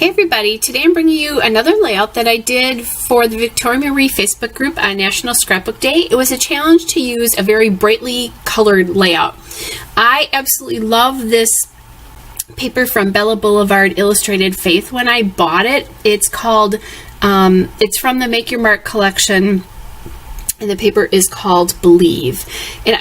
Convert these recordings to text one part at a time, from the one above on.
Hey everybody, today I'm bringing you another layout that I did for the Victoria Marie Facebook group on National Scrapbook Day. It was a challenge to use a very brightly colored layout. I absolutely love this paper from Bella Boulevard Illustrated Faith. When I bought it, it's called, it's from the Make Your Mark collection, and the paper is called Believe. And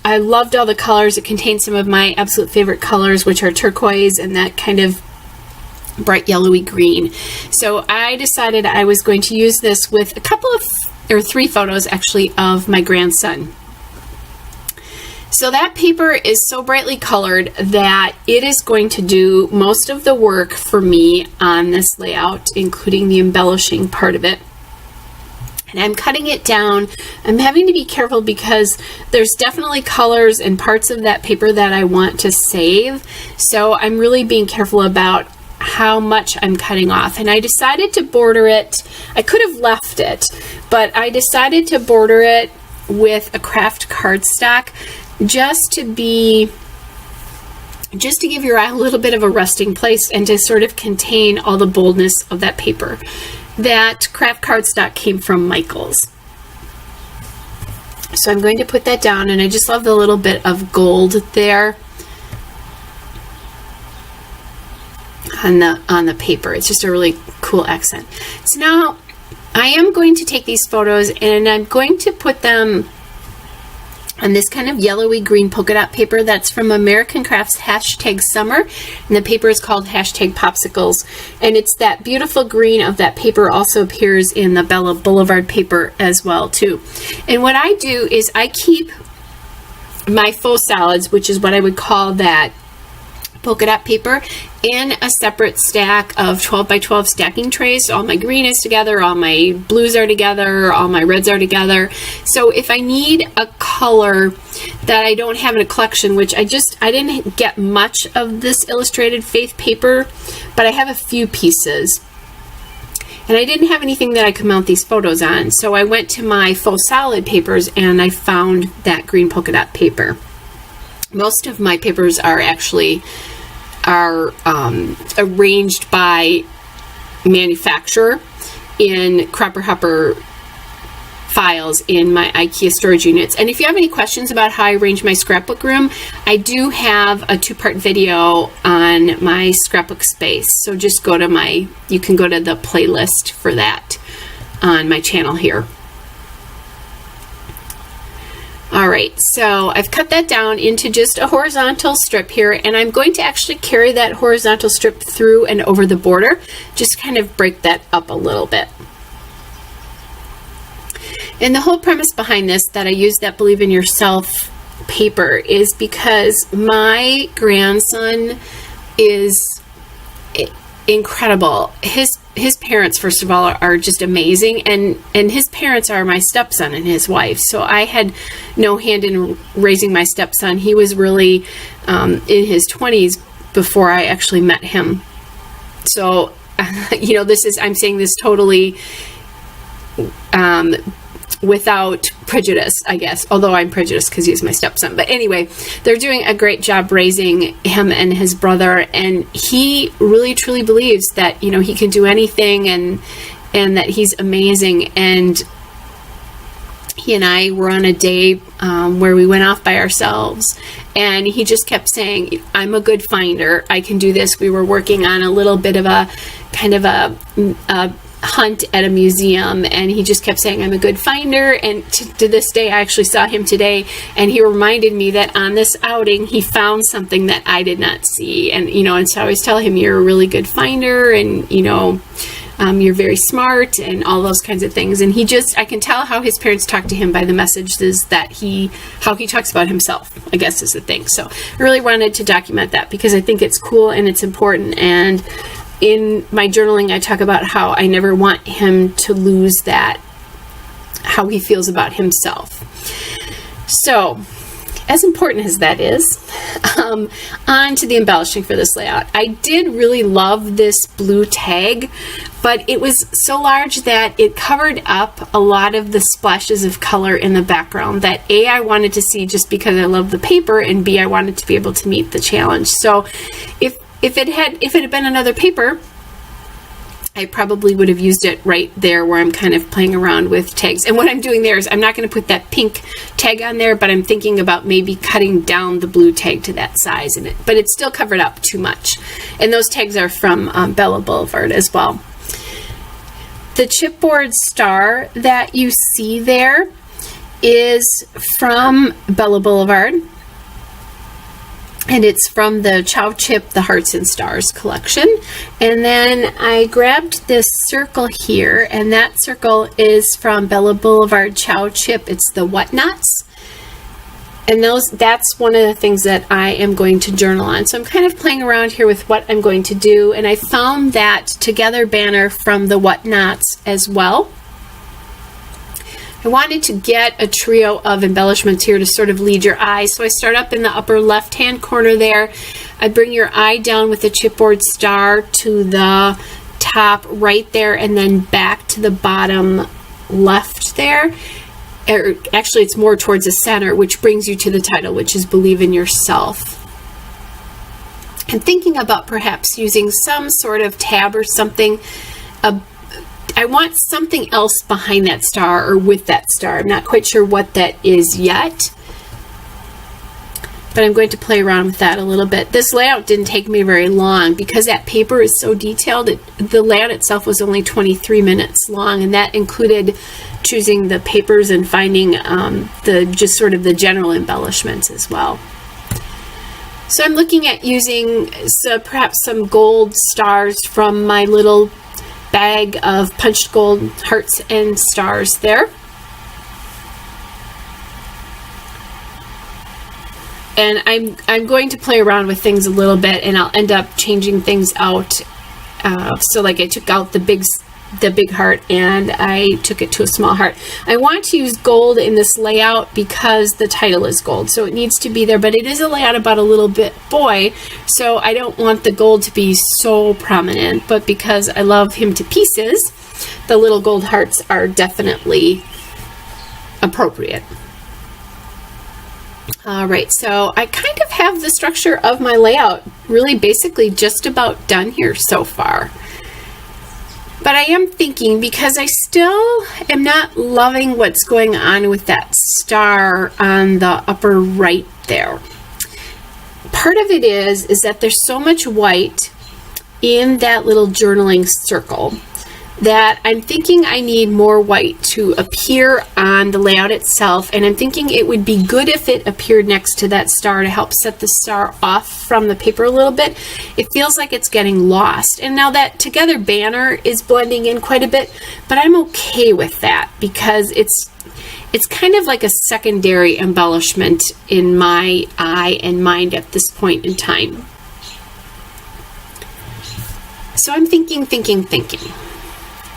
I loved all the colors. It contains some of my absolute favorite colors, which are turquoise and that kind of bright yellowy green. So I decided I was going to use this with a couple of, or 3 photos actually, of my grandson. So that paper is so brightly colored that it is going to do most of the work for me on this layout, including the embellishing part of it. And I'm cutting it down. I'm having to be careful because there's definitely colors and parts of that paper that I want to save. So I'm really being careful about how much I'm cutting off. And I decided to border it. I could have left it, but I decided to border it with a craft cardstock just to give your eye a little bit of a resting place and to sort of contain all the boldness of that paper. That craft cardstock came from Michael's. So I'm going to put that down, and I just love the little bit of gold there on the paper. It's just a really cool accent. So now I am going to take these photos and I'm going to put them on this kind of yellowy green polka dot paper that's from American Crafts #Summer, and the paper is called #Popsicles, and it's that beautiful green of that paper also appears in the Bella Boulevard paper as well too. And what I do is I keep my faux solids, which is what I would call that polka dot paper, in a separate stack of 12 by 12 stacking trays. So all my green is together, all my blues are together, all my reds are together. So if I need a color that I don't have in a collection, which I didn't get much of this Illustrated Faith paper, but I have a few pieces. And I didn't have anything that I could mount these photos on. So I went to my faux solid papers and I found that green polka dot paper. Most of my papers are arranged by manufacturer in Cropper Hopper files in my IKEA storage units. And if you have any questions about how I arrange my scrapbook room, I do have a 2-part video on my scrapbook space. So just you can go to the playlist for that on my channel here. Alright, so I've cut that down into just a horizontal strip here, and I'm going to actually carry that horizontal strip through and over the border, just kind of break that up a little bit. And the whole premise behind this, that I use that Believe in Yourself paper, is because my grandson is incredible. His parents, first of all, are just amazing, and his parents are my stepson and his wife. So I had no hand in raising my stepson. He was really in his 20s before I actually met him. So you know, I'm saying this totally without prejudice, I guess, although I'm prejudiced because he's my stepson. But anyway, they're doing a great job raising him and his brother, and he really truly believes that, you know, he can do anything and that he's amazing. And he and I were on a day where we went off by ourselves, and he just kept saying, I'm a good finder, I can do this. We were working on a little bit of a kind of a hunt at a museum, and he just kept saying, I'm a good finder. And to this day, I actually saw him today, and he reminded me that on this outing he found something that I did not see. And you know, and so I always tell him, you're a really good finder, and you know, you're very smart, and all those kinds of things. And I can tell how his parents talk to him by the messages that how he talks about himself, I guess, is the thing. So I really wanted to document that because I think it's cool and it's important. And in my journaling, I talk about how I never want him to lose that, how he feels about himself. So, as important as that is, on to the embellishing for this layout. I did really love this blue tag, but it was so large that it covered up a lot of the splashes of color in the background that A, I wanted to see just because I love the paper, and B, I wanted to be able to meet the challenge. So if it had been another paper, I probably would have used it right there where I'm kind of playing around with tags. And what I'm doing there is I'm not going to put that pink tag on there, but I'm thinking about maybe cutting down the blue tag to that size in it. But it's still covered up too much. And those tags are from Bella Boulevard as well. The chipboard star that you see there is from Bella Boulevard. And it's from the Chow Chip, the Hearts and Stars collection. And then I grabbed this circle here, and that circle is from Bella Boulevard Chow Chip. It's the Whatnots. And that's one of the things that I am going to journal on. So I'm kind of playing around here with what I'm going to do. And I found that Together banner from the Whatnots as well. I wanted to get a trio of embellishments here to sort of lead your eye. So I start up in the upper left-hand corner there. I bring your eye down with the chipboard star to the top right there, and then back to the bottom left there. Or actually, it's more towards the center, which brings you to the title, which is Believe in Yourself. And thinking about perhaps using some sort of tab or something. I want something else behind that star or with that star. I'm not quite sure what that is yet, but I'm going to play around with that a little bit. This layout didn't take me very long because that paper is so detailed. The layout itself was only 23 minutes long, and that included choosing the papers and finding just sort of the general embellishments as well. So I'm looking at using perhaps some gold stars from my little bag of punched gold hearts and stars there. And I'm going to play around with things a little bit, and I'll end up changing things out. So like I took out the big heart and I took it to a small heart. I want to use gold in this layout because the title is gold, so it needs to be there, but it is a layout about a little bit boy, so I don't want the gold to be so prominent, but because I love him to pieces, the little gold hearts are definitely appropriate. All right, so I kind of have the structure of my layout really basically just about done here so far. But I am thinking, because I still am not loving what's going on with that star on the upper right there. Part of it is that there's so much white in that little journaling circle that I'm thinking I need more white to appear on the layout itself, and I'm thinking it would be good if it appeared next to that star to help set the star off from the paper a little bit. It feels like it's getting lost, and now that Together banner is blending in quite a bit, but I'm okay with that because it's kind of like a secondary embellishment in my eye and mind at this point in time. So I'm thinking.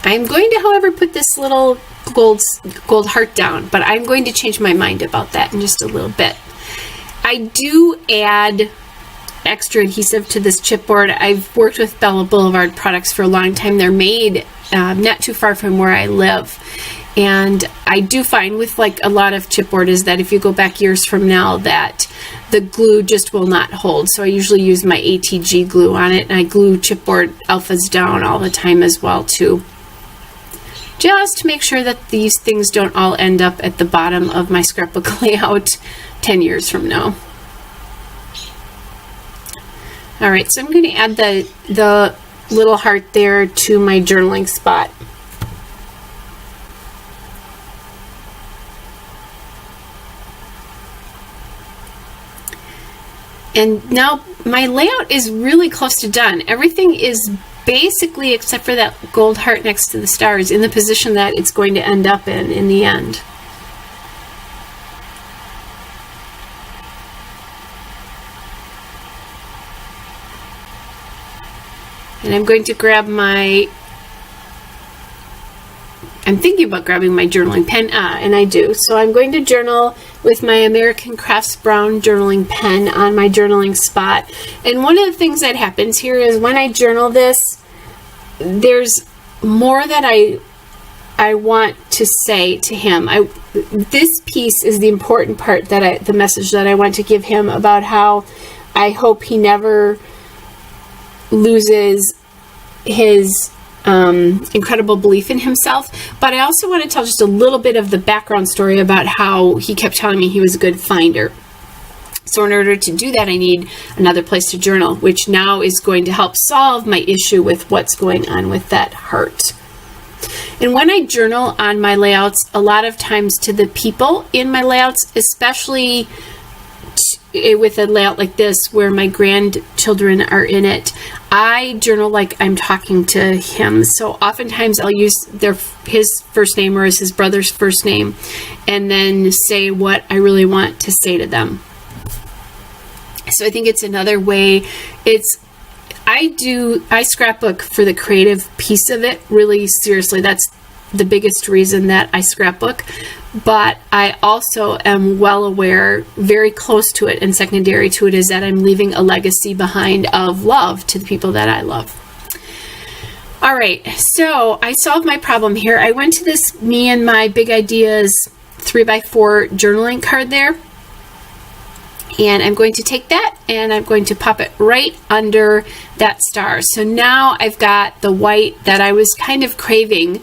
I'm going to, however, put this little gold heart down, but I'm going to change my mind about that in just a little bit. I do add extra adhesive to this chipboard. I've worked with Bella Boulevard products for a long time. They're made not too far from where I live. And I do find with like a lot of chipboard is that if you go back years from now that the glue just will not hold. So I usually use my ATG glue on it, and I glue chipboard alphas down all the time as well too. Just to make sure that these things don't all end up at the bottom of my scrapbook layout 10 years from now. All right, so I'm going to add the little heart there to my journaling spot. And now my layout is really close to done. Everything is basically, except for that gold heart next to the stars, in the position that it's going to end up in the end. And I'm going to grab I'm thinking about grabbing my journaling pen, and I do. So I'm going to journal with my American Crafts Brown journaling pen on my journaling spot. And one of the things that happens here is when I journal this, there's more that I want to say to him. This piece is the important part, the message that I want to give him about how I hope he never loses his incredible belief in himself. But I also want to tell just a little bit of the background story about how he kept telling me he was a good finder. So in order to do that, I need another place to journal, which now is going to help solve my issue with what's going on with that heart. And when I journal on my layouts, a lot of times to the people in my layouts, especially with a layout like this where my grandchildren are in it, I journal like I'm talking to him. So oftentimes I'll use his first name or his brother's first name and then say what I really want to say to them. So I think it's another way. I scrapbook for the creative piece of it, really seriously. That's the biggest reason that I scrapbook. But I also am well aware, very close to it and secondary to it, is that I'm leaving a legacy behind of love to the people that I love. All right, so I solved my problem here. I went to this Me and My Big Ideas 3x4 journaling card there. And I'm going to take that and I'm going to pop it right under that star. So now I've got the white that I was kind of craving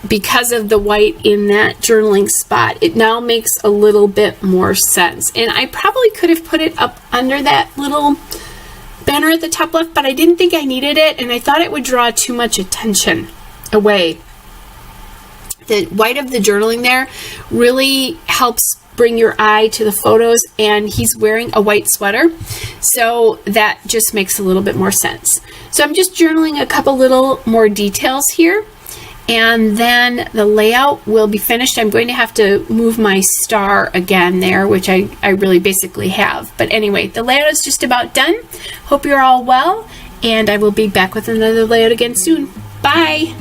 because of the white in that journaling spot. It now makes a little bit more sense. And I probably could have put it up under that little banner at the top left, but I didn't think I needed it, and I thought it would draw too much attention away. The white of the journaling there really helps bring your eye to the photos, and he's wearing a white sweater, so that just makes a little bit more sense. So I'm just journaling a couple little more details here, and then the layout will be finished. I'm going to have to move my star again there, which I really basically have. But anyway, the layout is just about done. Hope you're all well, and I will be back with another layout again soon. Bye!